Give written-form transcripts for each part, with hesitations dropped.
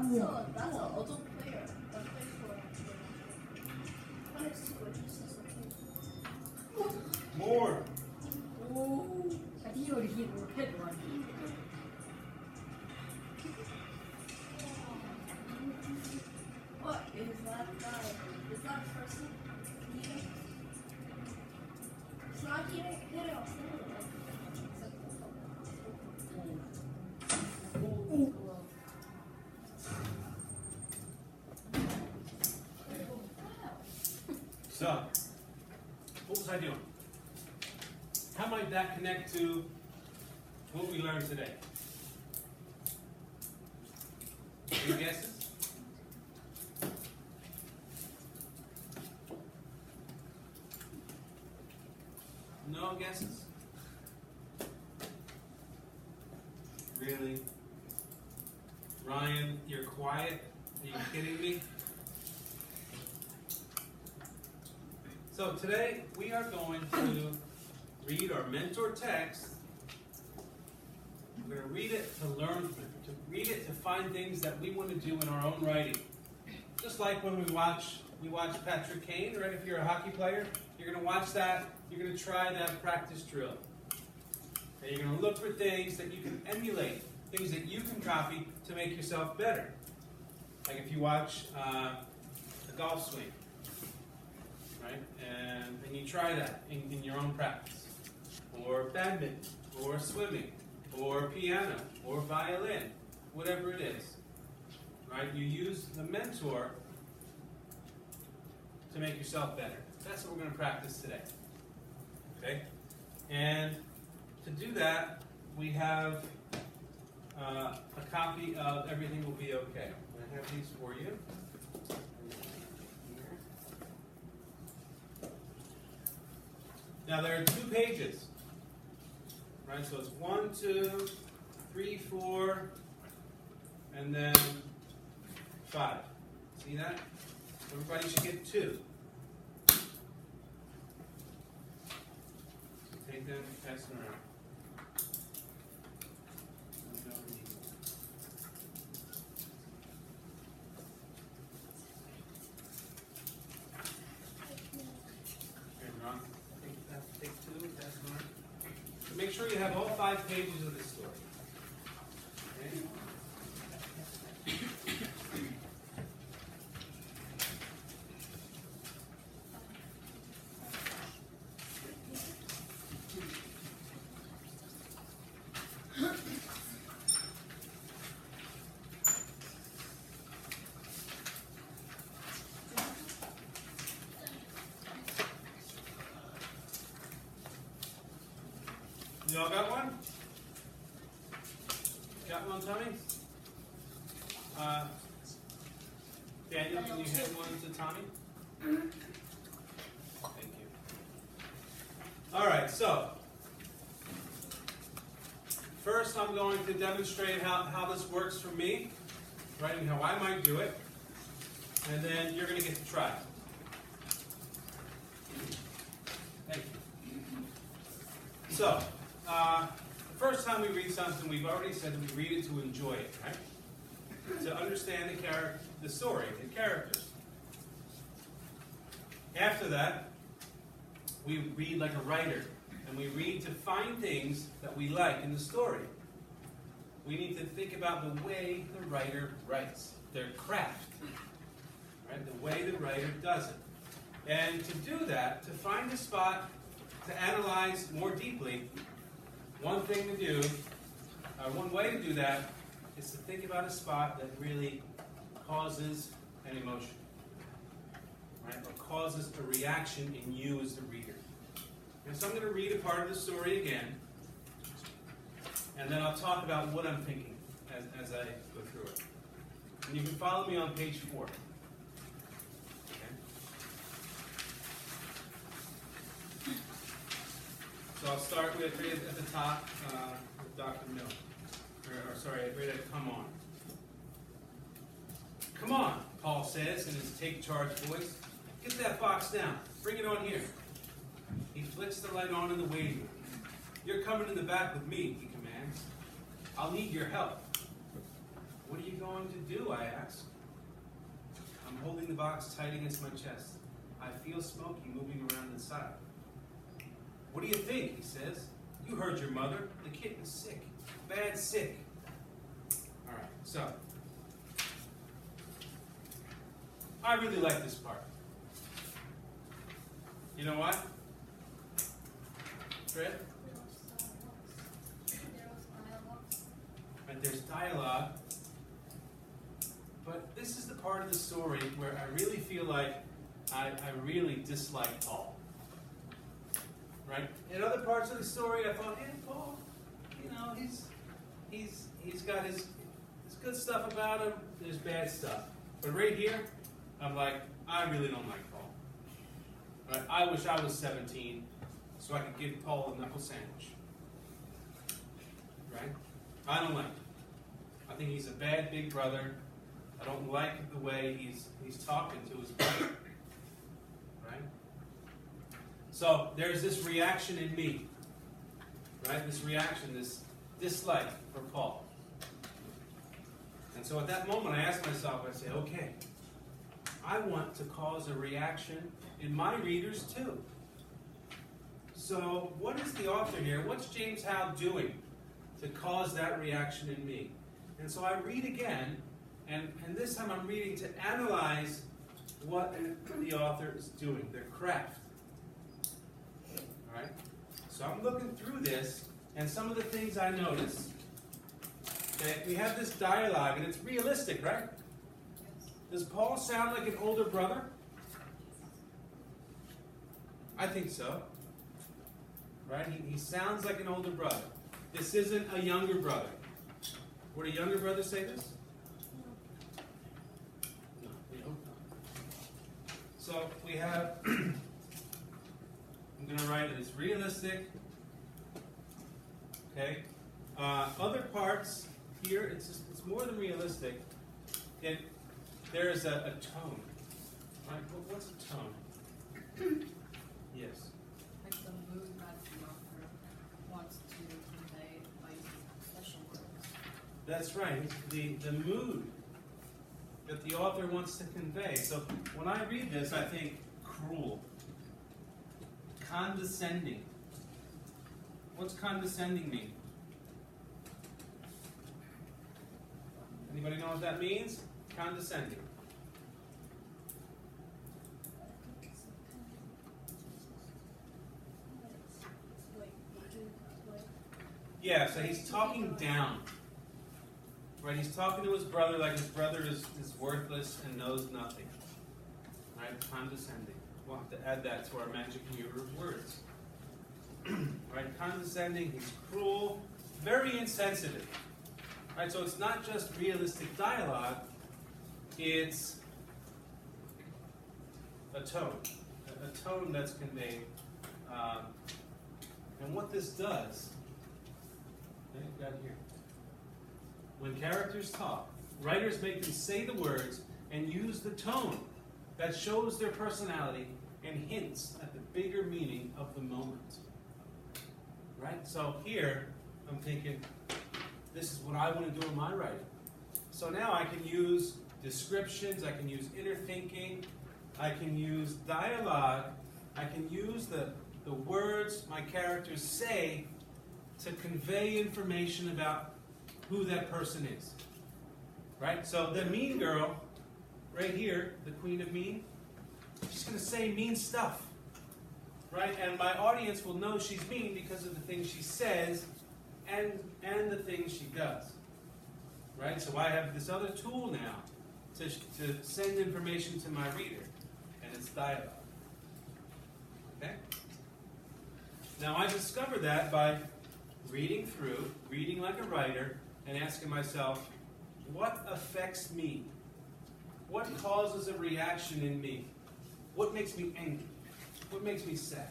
That's an adult player. That plays for when it's too much, it's just okay. More. Oh, I think you already hit one. What is that guy? Is that a person? It's not getting hit off. So, what was I doing? How might that connect to what we learned today? Any guesses? No guesses? Really? Ryan, you're quiet? Are you kidding me? So today we are going to read our mentor text. We're going to read it to learn from it, to read it to find things that we want to do in our own writing. Just like when we watch Patrick Kane, right? If you're a hockey player, you're going to watch that. You're going to try that practice drill. And you're going to look for things that you can emulate, things that you can copy to make yourself better. Like if you watch a golf swing, right? And then you try that in your own practice. Or badminton, or swimming, or piano, or violin, whatever it is. Right? You use the mentor to make yourself better. That's what we're going to practice today. Okay? And to do that, we have a copy of Everything Will Be Okay. I have these for you. Now there are 2 pages. Right? So it's 1, 2, 3, 4, and then 5. See that? Everybody should get 2. Take them, pass them around. Make sure you have all 5 pages of this story. Okay? You all got one? Got one, Tommy? Daniel, can you hand one to Tommy? Thank you. All right, so first I'm going to demonstrate how this works for me, right, and how I might do it, and then you're going to get to try it. Thank you. So, the first time we read something, we've already said that we read it to enjoy it, right? To understand the story, the characters. After that, we read like a writer, and we read to find things that we like in the story. We need to think about the way the writer writes, their craft, right? The way the writer does it. And to do that, to find a spot to analyze more deeply, one thing to do, one way to do that is to think about a spot that really causes an emotion, right? Or causes a reaction in you as the reader. And so I'm going to read a part of the story again, and then I'll talk about what I'm thinking as I go through it. And you can follow me on page 4. So I'll start with right at the top with Dr. Mill. Or sorry, right at come on. Come on, Paul says in his take charge voice. Get that box down. Bring it on here. He flicks the light on in the waiting room. You're coming in the back with me, he commands. I'll need your help. What are you going to do? I ask. I'm holding the box tight against my chest. I feel smoky moving around inside. What do you think? He says. You heard your mother. The kitten is sick. Bad sick. All right, so I really like this part. You know what? Fred? Right, there's dialogue. But this is the part of the story where I really feel like I really dislike Paul. Right? In other parts of the story, I thought, hey, Paul, you know, he's got his good stuff about him. There's bad stuff. But right here, I'm like, I really don't like Paul. Right? I wish I was 17 so I could give Paul a knuckle sandwich. Right? I don't like him. I think he's a bad big brother. I don't like the way he's talking to his brother. Right? So there's this reaction in me. Right? This reaction, this dislike for Paul. And so at that moment I ask myself, I say, okay, I want to cause a reaction in my readers too. So what is the author here? What's James Howe doing to cause that reaction in me? And so I read again, and this time I'm reading to analyze what the author is doing, their craft. All right? So I'm looking through this, and some of the things I notice. Okay, we have this dialogue, and it's realistic, right? Does Paul sound like an older brother? I think so. Right? He sounds like an older brother. This isn't a younger brother. Would a younger brother say this? No, we hope not. So we have, I'm going to write it as realistic. Okay. Other parts here, it's more than realistic. There is a tone. Right? What's a tone? Yes. Like the mood that the author wants to convey by using special words. That's right. The mood that the author wants to convey. So when I read this, I think cruel, condescending. What's condescending mean? Anybody know what that means? Condescending. Yeah, so he's talking down. Right? He's talking to his brother like his brother is worthless and knows nothing. Right? Condescending. We'll have to add that to our magic mirror of words. Right? Condescending, he's cruel, very insensitive. Right? So it's not just realistic dialogue, it's a tone that's conveyed. And what this does, got here. When characters talk, writers make them say the words and use the tone that shows their personality and hints at the bigger meaning of the moment. Right? So here, I'm thinking, this is what I want to do in my writing. So now I can use descriptions, I can use inner thinking, I can use dialogue, I can use the words my characters say to convey information about who that person is. Right? So the mean girl, right here, the queen of mean, she's going to say mean stuff. Right? And my audience will know she's mean because of the things she says and the things she does. Right? So I have this other tool now to send information to my reader, and it's dialogue. Okay? Now I discovered that by reading through, reading like a writer, and asking myself, what affects me? What causes a reaction in me? What makes me angry? What makes me sad?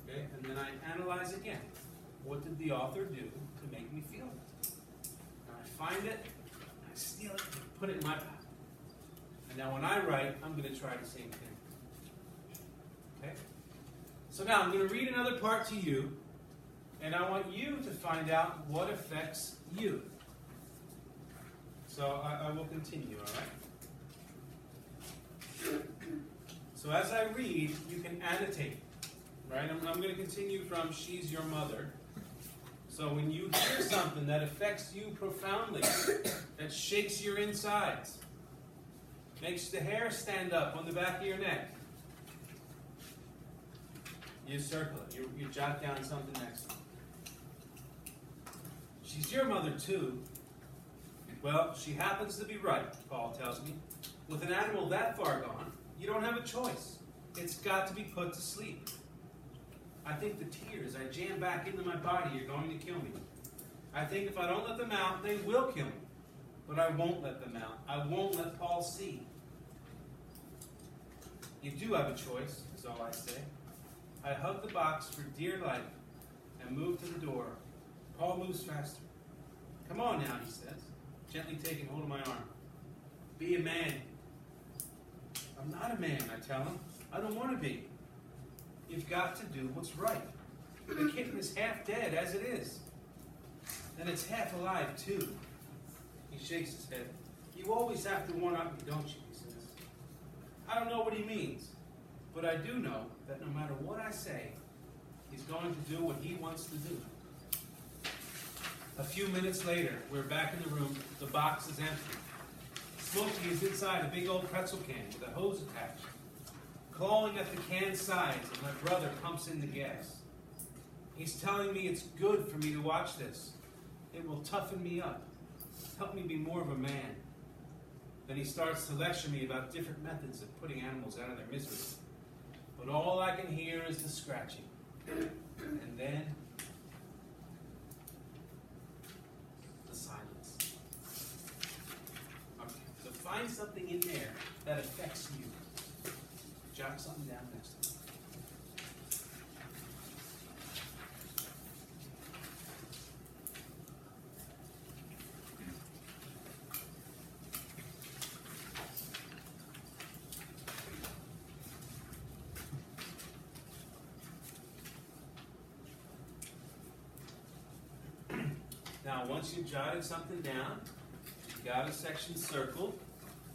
Okay, and then I analyze again. What did the author do to make me feel that? And I find it, I steal it, and put it in my path. And now when I write, I'm going to try the same thing. Okay? So now I'm going to read another part to you, and I want you to find out what affects you. So I will continue, all right? So as I read, you can annotate, right? I'm going to continue from She's Your Mother. So when you hear something that affects you profoundly, that shakes your insides, makes the hair stand up on the back of your neck, you circle it. You jot down something next. She's your mother too. Well, she happens to be right, Paul tells me. With an animal that far gone, you don't have a choice. It's got to be put to sleep. I think the tears I jam back into my body are going to kill me. I think if I don't let them out, they will kill me. But I won't let them out. I won't let Paul see. You do have a choice, is all I say. I hug the box for dear life and move to the door. Paul moves faster. Come on now, he says, gently taking hold of my arm. Be a man. I'm not a man, I tell him. I don't want to be. You've got to do what's right. The kitten is half dead as it is. And it's half alive, too. He shakes his head. You always have to one-up me, don't you, he says. I don't know what he means, but I do know that no matter what I say, he's going to do what he wants to do. A few minutes later, we're back in the room. The box is empty. Smokey is inside a big old pretzel can with a hose attached, clawing at the can sides, and my brother pumps in the gas. He's telling me it's good for me to watch this. It will toughen me up, help me be more of a man. Then he starts to lecture me about different methods of putting animals out of their misery. But all I can hear is the scratching. And then the silence. Okay, so find something in there that affects you. Jot something down next to it. Now, once you've jotted something down, you've got a section circled,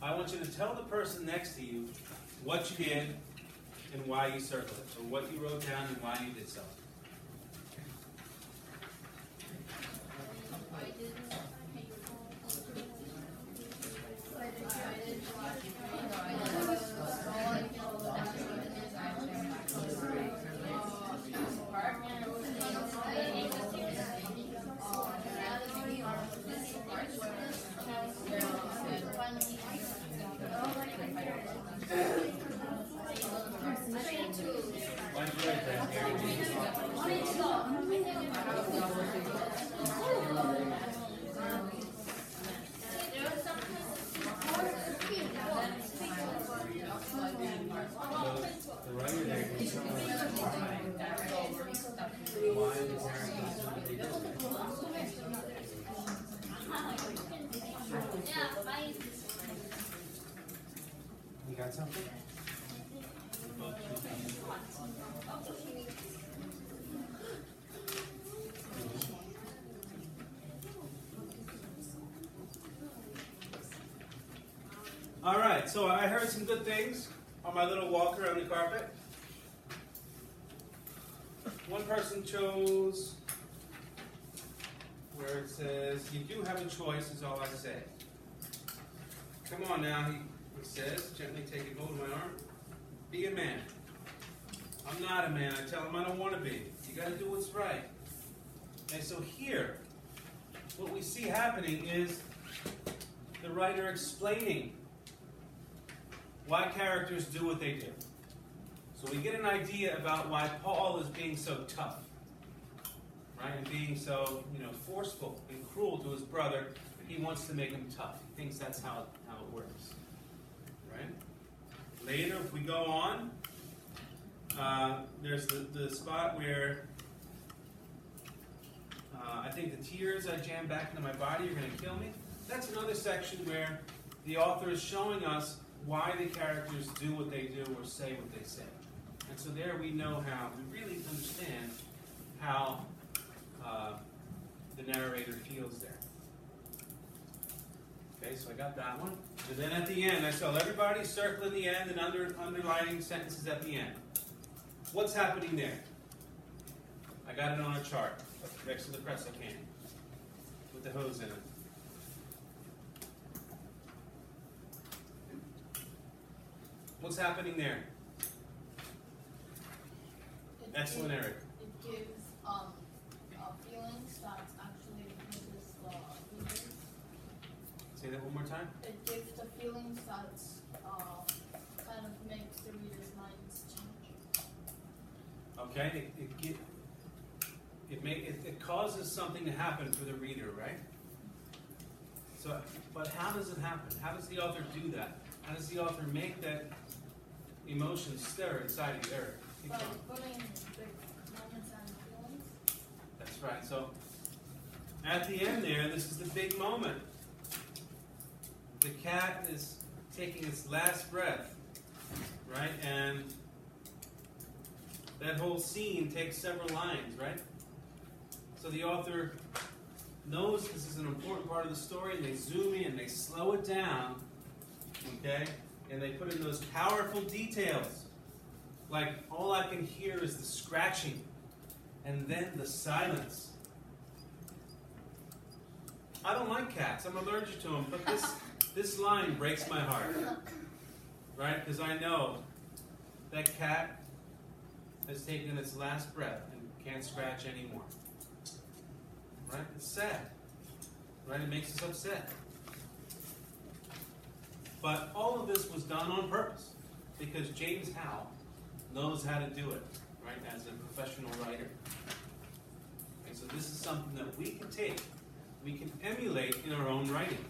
I want you to tell the person next to you what you did and why you circled it. So what you wrote down and why you did so. Why did you write that, the writer there can tell why the parents do what they do. You got something? All right, so I heard some good things on my little walk around the carpet. One person chose where it says, you do have a choice, is all I say. Come on now, he says, gently taking hold of my arm. Be a man. I'm not a man. I tell him I don't want to be. You got to do what's right. And so here, what we see happening is the writer explaining why characters do what they do. So we get an idea about why Paul is being so tough, right? And being so, forceful and cruel to his brother. He wants to make him tough. He thinks that's how it works, right? Later, if we go on, there's the spot where I think the tears I jam back into my body are going to kill me. That's another section where the author is showing us why the characters do what they do or say what they say. And so there we know how, we really understand how the narrator feels there. Okay, so I got that one. And then at the end, I tell everybody circle in the end and underlining sentences at the end. What's happening there? I got it on a chart next to the pretzel can with the hose in it. What's happening there? Excellent, Eric. It gives feelings that actually uses the feelings. Say that one more time. It gives the feelings that kind of makes the reader's minds change. Okay, it causes something to happen for the reader, right? So, but how does it happen? How does the author do that? How does the author make that emotion stir inside of you, Eric? Keep By going. putting big moments and feelings. That's right. So, at the end there, this is the big moment. The cat is taking its last breath, right? And that whole scene takes several lines, right? So the author knows this is an important part of the story, and they zoom in, they slow it down, okay? And they put in those powerful details. Like, all I can hear is the scratching, and then the silence. I don't like cats. I'm allergic to them, but this line breaks my heart, right? Because I know that cat has taken its last breath and can't scratch anymore. Right? It's sad. Right? It makes us upset. But all of this was done on purpose because James Howe knows how to do it, right, as a professional writer. And so this is something that we can take, we can emulate in our own writing.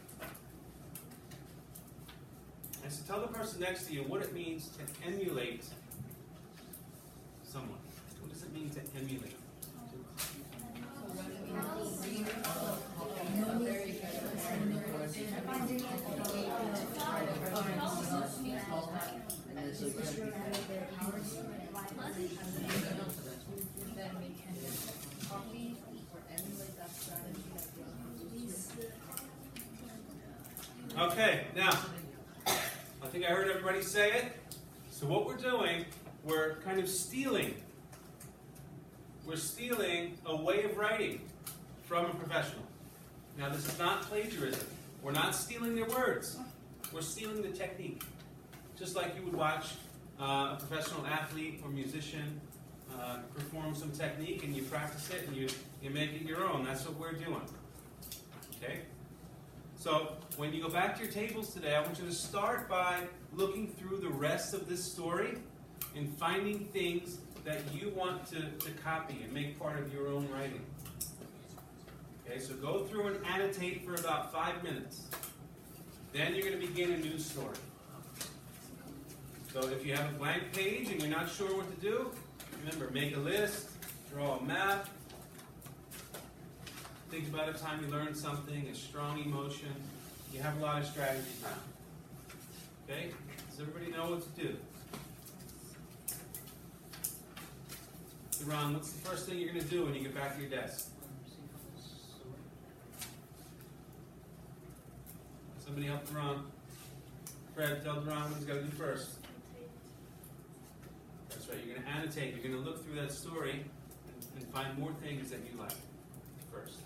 And so tell the person next to you what it means to emulate someone. What does it mean to emulate? Okay, now, I think I heard everybody say it. So what we're doing, we're kind of stealing. We're stealing a way of writing from a professional. Now, this is not plagiarism. We're not stealing their words. We're stealing the technique. Just like you would watch a professional athlete or musician perform some technique and you practice it and you make it your own. That's what we're doing. Okay? So, when you go back to your tables today, I want you to start by looking through the rest of this story and finding things that you want to copy and make part of your own writing. Okay, so go through and annotate for about 5 minutes. Then you're going to begin a new story. So if you have a blank page and you're not sure what to do, remember, make a list, draw a map, think about a time you learned something, a strong emotion. You have a lot of strategies now. Okay? Does everybody know what to do? Ron, what's the first thing you're going to do when you get back to your desk? Somebody help Ron. Fred, tell Ron what he's got to do first. That's right, you're going to annotate. You're going to look through that story and find more things that you like first.